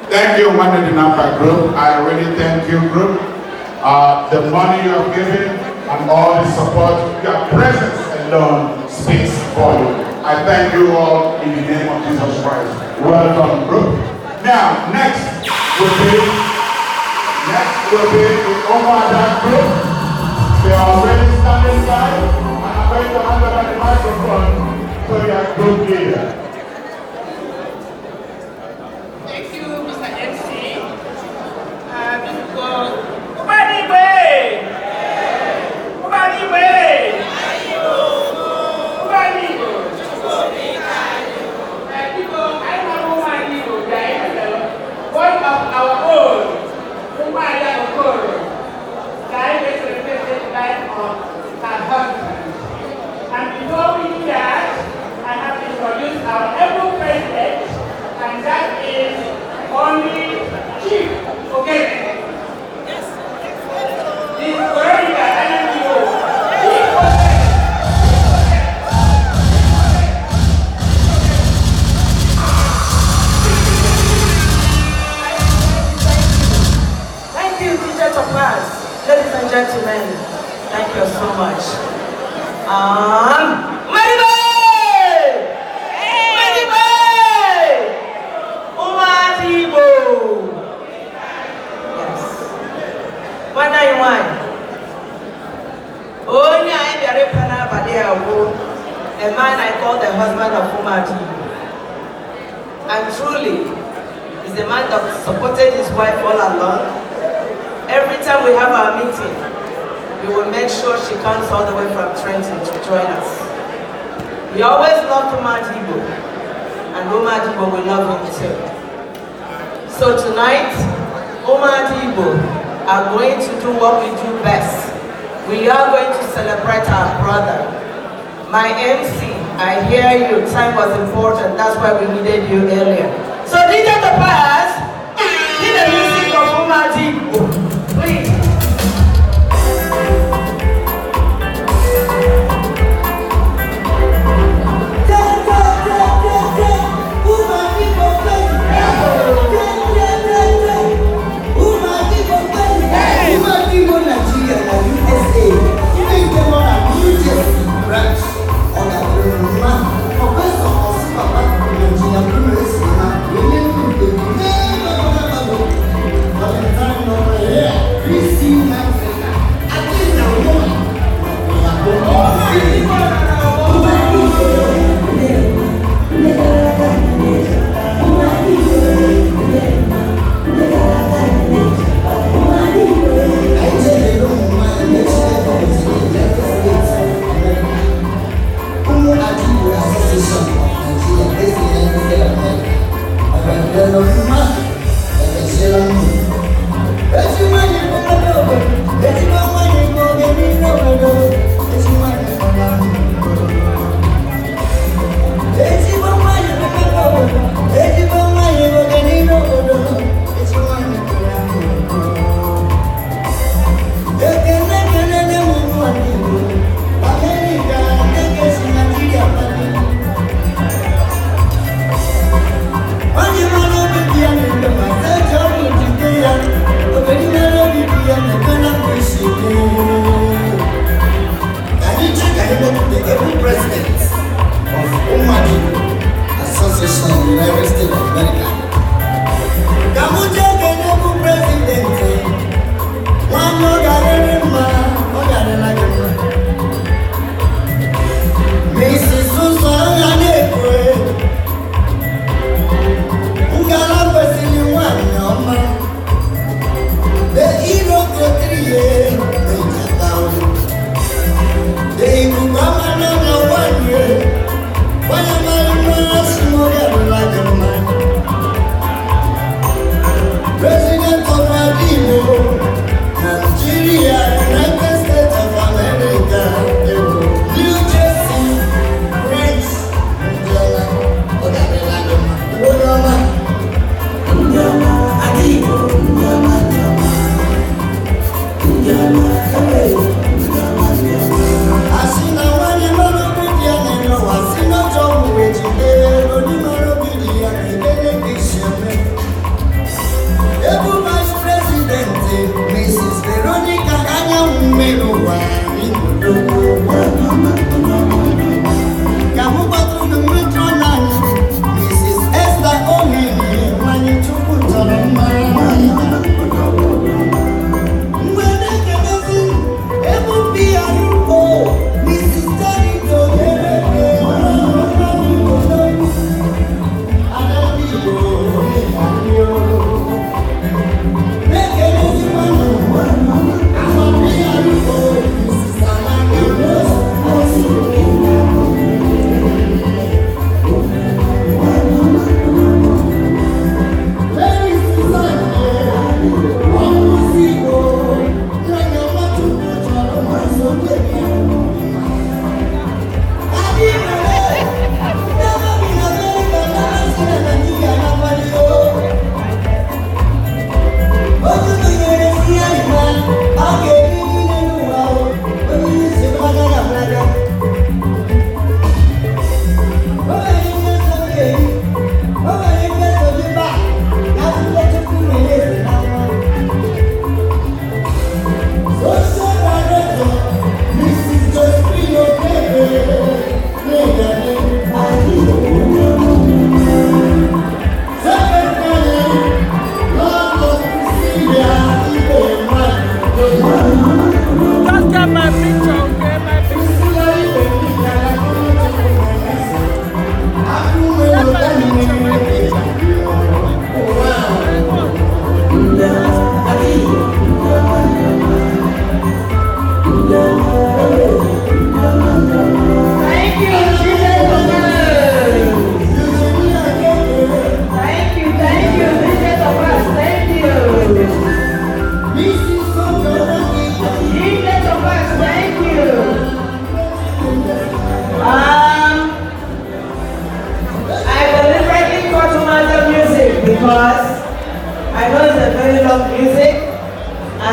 Thank you, One of the Number Group. I really thank you, group. The money you have given and all the support, your presence alone speaks for you. I thank you all in the name of Jesus Christ. Welcome, group. Now, next will be the Umuada group. They are already standing by, and I'm going to hand over the microphone to your group leader. Thank you, Mr. MC. One of our own, Umuada life of her husband. And before we do that, I have to introduce our able president, and that is only Chief. Okay. Yes. This is Veronica, NMO. Thank you, teachers of class, ladies and gentlemen. Thank you so much. Yes. What are you want? Oh, yeah, a man I call the husband of Umadi. And truly, is a man that supported his wife all along. Every time we have our meeting, we will make sure she comes all the way from Trenton to join us. We always love Umuada, and Umuada will love him too. So tonight, Umuada are going to do what we do best. We are going to celebrate our brother. My MC, I hear you, time was important, that's why we needed you earlier. So DJ the pass, need the music of Umuada, please.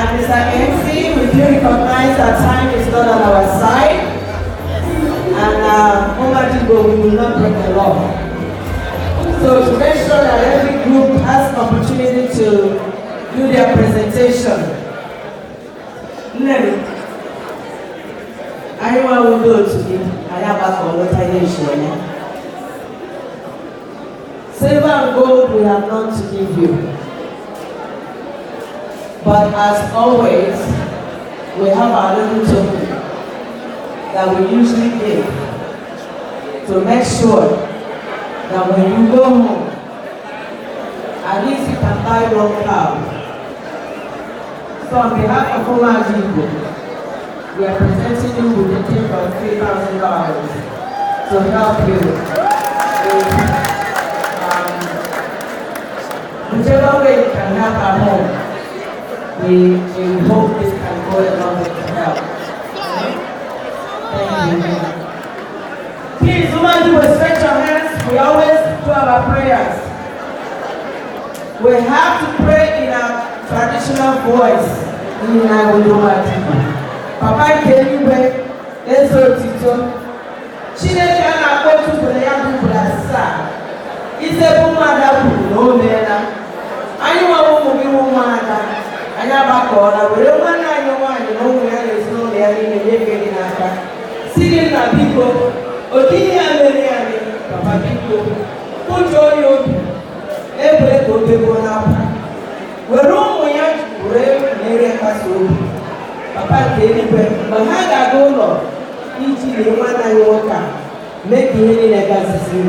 And Mr. MC, we do recognize that time is not on our side. And Igbo, we will not break the law. So to make sure that every group has an opportunity to do their presentation. Anyone will go to me. I have a lot of silver and gold we have none to give you. But as always, we have our little token that we usually give to make sure that when you go home, at least you can buy one cow. So on behalf of Igbo, we are presenting you with a tip of $3,000 to help you with whichever way you can help at home. We hope this can go a long way to help. Thank you. Please, woman, you will stretch your hands. We always do our prayers. We have to pray in our traditional voice. Papa came away, let's go to she didn't go to the young people. It's a woman no man. I know a woman, I have a corner, but no one I know why no man is no there in the living in Africa. Sitting at people, Odia Meriani, Papa people, put your every good people now. We're wrong when you brave Mary Castle. Papa came away, but had a go each the one I walk make the healing legacy.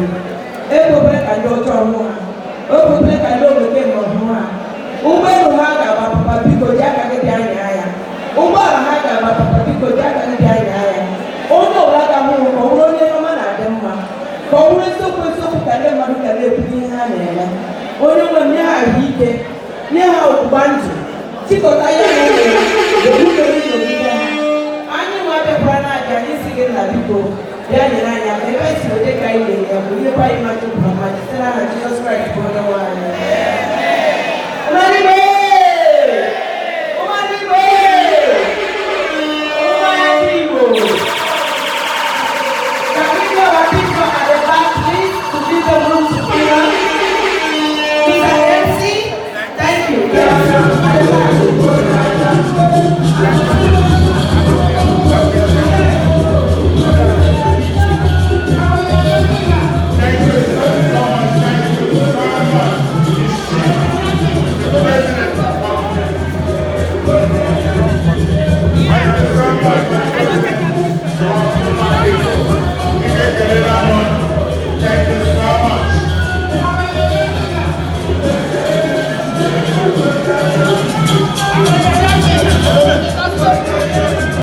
Every and your child. Oh, we can know the game of Moa. Uber Haga, Papa Pico Jack and the Aya. Uber Haga, Papa Pico Jack and the Aya. Oh, no, Raga Moon, or only a man at them. For we so can never look at the Pina. Only when they are heated, near how Banjo. Chico Taya, the Uber. I knew what the Prana is again, that people. Yani nanya, the rest of the guy in there, we buy much of my sister, Jesus Christ, for the one.